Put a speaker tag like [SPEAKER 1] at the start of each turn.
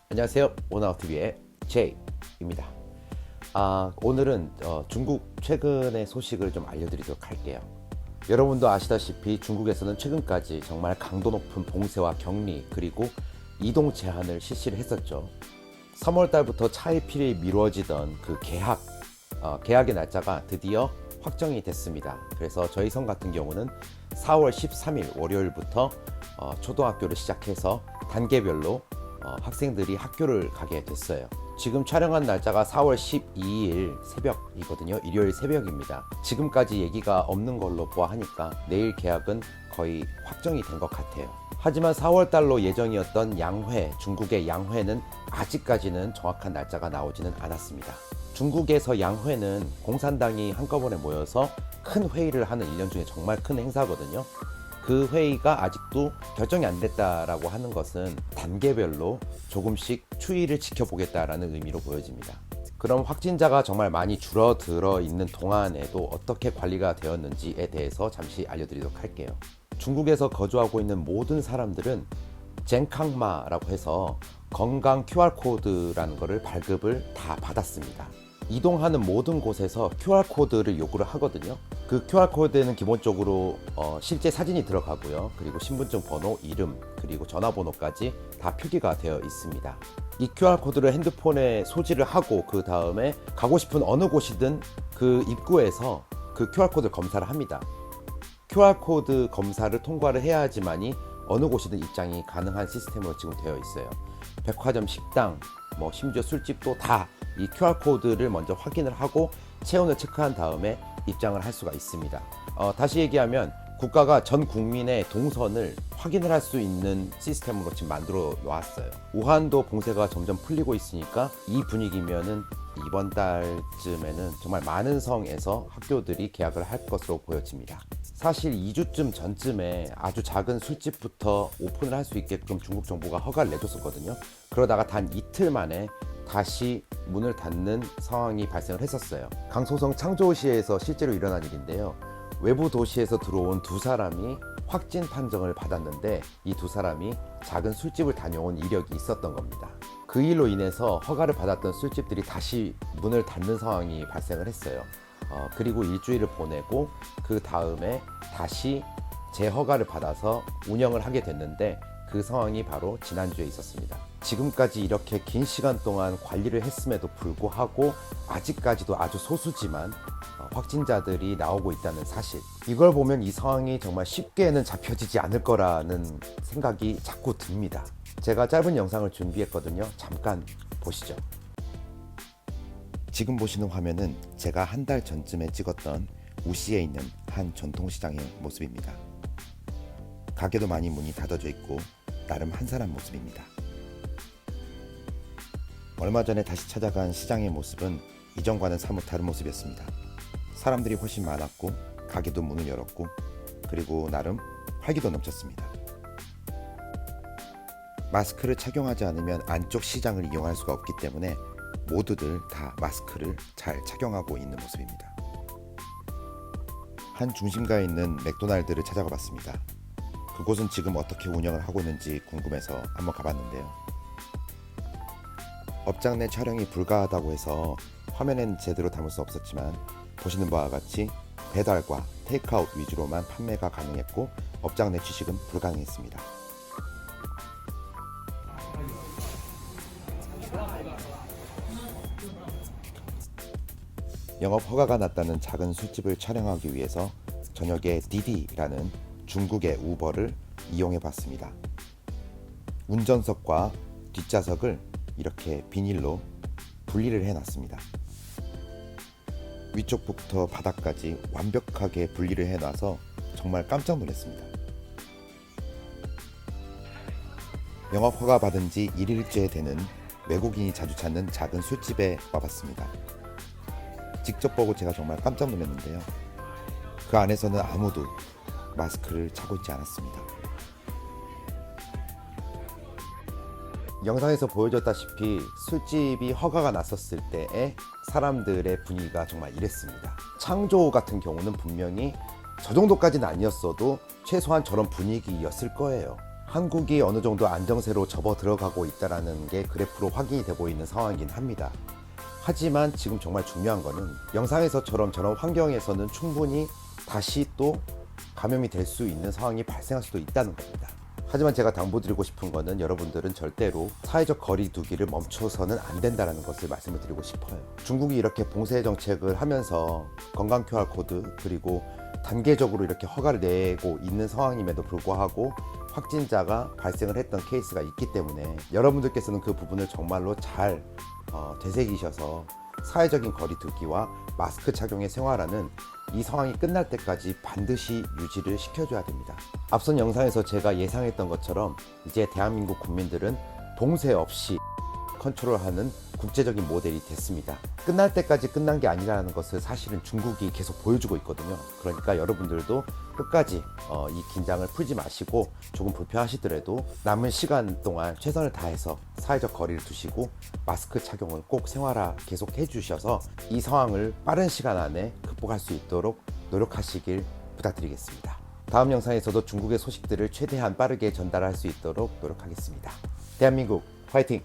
[SPEAKER 1] 안녕하세요. 오나우TV의 제이입니다. 오늘은 중국 최근의 소식을 좀 알려드리도록 할게요. 여러분도 아시다시피 중국에서는 최근까지 정말 강도 높은 봉쇄와 격리 그리고 이동 제한을 실시를 했었죠. 3월 달부터 차일피일 미뤄지던 그 개학의 날짜가 드디어 확정이 됐습니다. 그래서 저희 성 같은 경우는 4월 13일 월요일부터 초등학교를 시작해서 단계별로 학생들이 학교를 가게 됐어요. 지금 촬영한 날짜가 4월 12일 새벽이거든요. 일요일 새벽입니다. 지금까지 얘기가 없는 걸로 보아하니까 내일 개학은 거의 확정이 된 것 같아요. 하지만 4월 달로 예정이었던 양회, 중국의 양회는 아직까지는 정확한 날짜가 나오지는 않았습니다. 중국에서 양회는 공산당이 한꺼번에 모여서 큰 회의를 하는 1년 중에 정말 큰 행사거든요. 그 회의가 아직도 결정이 안 됐다라고 하는 것은 단계별로 조금씩 추이를 지켜보겠다라는 의미로 보여집니다. 그럼 확진자가 정말 많이 줄어들어 있는 동안에도 어떻게 관리가 되었는지에 대해서 잠시 알려드리도록 할게요. 중국에서 거주하고 있는 모든 사람들은 젠캉마라고 해서 건강 QR코드라는 것을 발급을 다 받았습니다. 이동하는 모든 곳에서 QR코드를 요구를 하거든요. 그 QR코드에는 기본적으로 실제 사진이 들어가고요. 그리고 신분증 번호, 이름, 그리고 전화번호까지 다 표기가 되어 있습니다. 이 QR코드를 핸드폰에 소지를 하고 그 다음에 가고 싶은 어느 곳이든 그 입구에서 그 QR코드를 검사를 합니다. QR코드 검사를 통과를 해야지만이 어느 곳이든 입장이 가능한 시스템으로 지금 되어 있어요. 백화점, 식당, 심지어 술집도 다 이 QR코드를 먼저 확인을 하고 체온을 체크한 다음에 입장을 할 수가 있습니다. 다시 얘기하면 국가가 전 국민의 동선을 확인을 할 수 있는 시스템으로 지금 만들어 놨어요. 우한도 봉쇄가 점점 풀리고 있으니까 이 분위기면은 이번 달쯤에는 정말 많은 성에서 학교들이 개학을 할 것으로 보여집니다. 사실 2주쯤 전쯤에 아주 작은 술집부터 오픈을 할 수 있게끔 중국 정부가 허가를 내줬었거든요. 그러다가 단 이틀 만에 다시 문을 닫는 상황이 발생을 했었어요. 강소성 창조시에서 실제로 일어난 일인데요. 외부 도시에서 들어온 두 사람이 확진 판정을 받았는데 이 두 사람이 작은 술집을 다녀온 이력이 있었던 겁니다. 그 일로 인해서 허가를 받았던 술집들이 다시 문을 닫는 상황이 발생을 했어요. 그리고 일주일을 보내고 그 다음에 다시 재허가를 받아서 운영을 하게 됐는데 그 상황이 바로 지난주에 있었습니다. 지금까지 이렇게 긴 시간 동안 관리를 했음에도 불구하고 아직까지도 아주 소수지만 확진자들이 나오고 있다는 사실, 이걸 보면 이 상황이 정말 쉽게는 잡혀지지 않을 거라는 생각이 자꾸 듭니다. 제가 짧은 영상을 준비했거든요. 잠깐 보시죠. 지금 보시는 화면은 제가 한 달 전쯤에 찍었던 우시에 있는 한 전통시장의 모습입니다. 가게도 많이 문이 닫아져 있고 나름 한산한 모습입니다. 얼마 전에 다시 찾아간 시장의 모습은 이전과는 사뭇 다른 모습이었습니다. 사람들이 훨씬 많았고 가게도 문을 열었고 그리고 나름 활기도 넘쳤습니다. 마스크를 착용하지 않으면 안쪽 시장을 이용할 수가 없기 때문에 모두들 다 마스크를 잘 착용하고 있는 모습입니다. 한 중심가에 있는 맥도날드를 찾아가 봤습니다. 그곳은 지금 어떻게 운영을 하고 있는지 궁금해서 한번 가봤는데요. 업장 내 촬영이 불가하다고 해서 화면엔 제대로 담을 수 없었지만 보시는 바와 같이 배달과 테이크아웃 위주로만 판매가 가능했고 업장 내 취식은 불가능했습니다. 영업 허가가 났다는 작은 술집을 촬영하기 위해서 저녁에 디디라는 중국의 우버를 이용해 봤습니다. 운전석과 뒷좌석을 이렇게 비닐로 분리를 해 놨습니다. 위쪽부터 바닥까지 완벽하게 분리를 해 놔서 정말 깜짝 놀랐습니다. 영업 허가 받은 지 1일째 되는 외국인이 자주 찾는 작은 술집에 와봤습니다. 직접 보고 제가 정말 깜짝 놀랐는데요. 그 안에서는 아무도 마스크를 차고 있지 않았습니다. 영상에서 보여줬다시피 술집이 허가가 났었을 때의 사람들의 분위기가 정말 이랬습니다. 창조 같은 경우는 분명히 저 정도까지는 아니었어도 최소한 저런 분위기였을 거예요. 한국이 어느 정도 안정세로 접어 들어가고 있다는 게 그래프로 확인이 되고 있는 상황이긴 합니다. 하지만 지금 정말 중요한 거는 영상에서처럼 저런 환경에서는 충분히 다시 또 감염이 될 수 있는 상황이 발생할 수도 있다는 겁니다. 하지만 제가 당부드리고 싶은 거는 여러분들은 절대로 사회적 거리 두기를 멈춰서는 안 된다는 것을 말씀을 드리고 싶어요. 중국이 이렇게 봉쇄 정책을 하면서 건강 QR코드 그리고 단계적으로 이렇게 허가를 내고 있는 상황임에도 불구하고 확진자가 발생을 했던 케이스가 있기 때문에 여러분들께서는 그 부분을 정말로 잘 되새기셔서 사회적인 거리 두기와 마스크 착용의 생활화는 이 상황이 끝날 때까지 반드시 유지를 시켜줘야 됩니다. 앞선 영상에서 제가 예상했던 것처럼 이제 대한민국 국민들은 봉쇄 없이 컨트롤하는 국제적인 모델이 됐습니다. 끝날 때까지 끝난 게 아니라는 것을 사실은 중국이 계속 보여주고 있거든요. 그러니까 여러분들도 끝까지 이 긴장을 풀지 마시고 조금 불편하시더라도 남은 시간 동안 최선을 다해서 사회적 거리를 두시고 마스크 착용을 꼭 생활화 계속 해주셔서 이 상황을 빠른 시간 안에 극복할 수 있도록 노력하시길 부탁드리겠습니다. 다음 영상에서도 중국의 소식들을 최대한 빠르게 전달할 수 있도록 노력하겠습니다. 대한민국 화이팅!